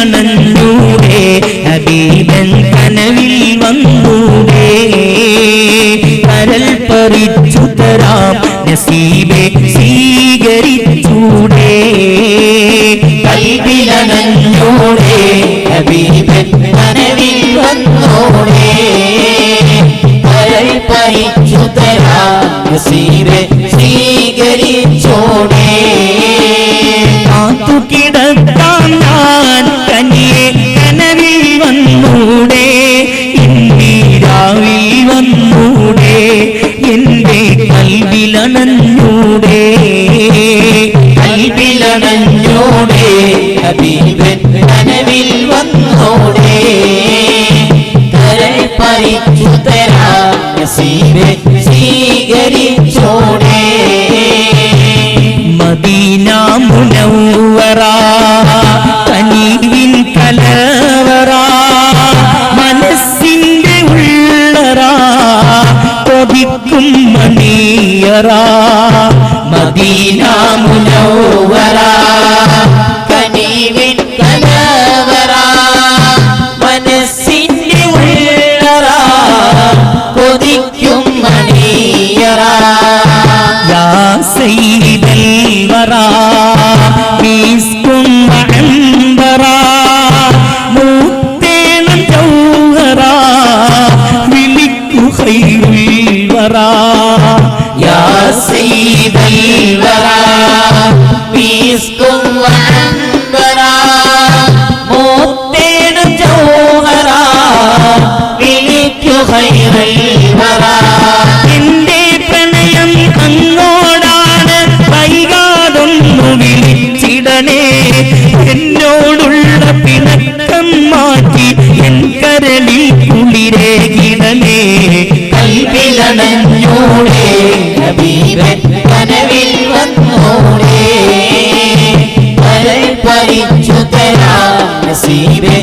കൽവിലണഞ്ഞൂടെ ഹബീബൻ കനവിൽ വന്നൂടെ കരൽ പറിച്ചു തരാം നസീബെ സ്വീകരിച്ചൂടെ കൽവിലണഞ്ഞൂടെ ഹബീബൻ കനവിൽ വന്നൂടെ കരൽ പറിച്ചു തരാം നസീബെ സ്വീകരിച്ചൂടെ കാത്തു കിടക്കാം ഞാൻ കനിയെ കനവിൽ വന്നൂടെ ഇന്നീരാവിൽ വന്നൂടെ എന്റെ കൽവിലണഞ്ഞൂടെ കൽവിലണഞ്ഞൂടെ ഹബീബൻ കനവിൽ വന്നൂടെ കരൾ പറിച്ചു തരാം നസീബെ സ്വീകരിച്ചൂടെ മദീന മുനവ്വറ കനീവിൻ കലവറ മനസ്സിന്റെ ഉള്ളറ കൊതിക്കും മണിയറ മദീന മുനവ്വറ കനീവിൻ കലവറ മനസ്സിന്റെ ഉള്ളറ കൊതിക്കും മണിയറ യാ സയ്യിദൽ വറാ മിസ്കും വഅംബറാ മുത്തേനം ജൗഹറാ വിളിക്കു ഖൈറുൽ വറാ യാ സയ്യിദൽ വറാ മിസ്കും വഅംബറാ മുത്തേനം ജൗഹറാ വിളിക്കു ഖൈറുൽ വറാ എന്റെ പ്രണയം അങ്ങോടാണ് വൈകാതൊന്നു വിളിച്ചിടണേ എന്നോടുള്ള പിണക്കം മാറ്റി എൻ കരളിൽ കുളിരേകിടണേ കൽവിലണഞ്ഞൂടെ ഹബീബൻ കനവിൽ വന്നൂടെ കരൾ പറിച്ചു തരാം നസീബെ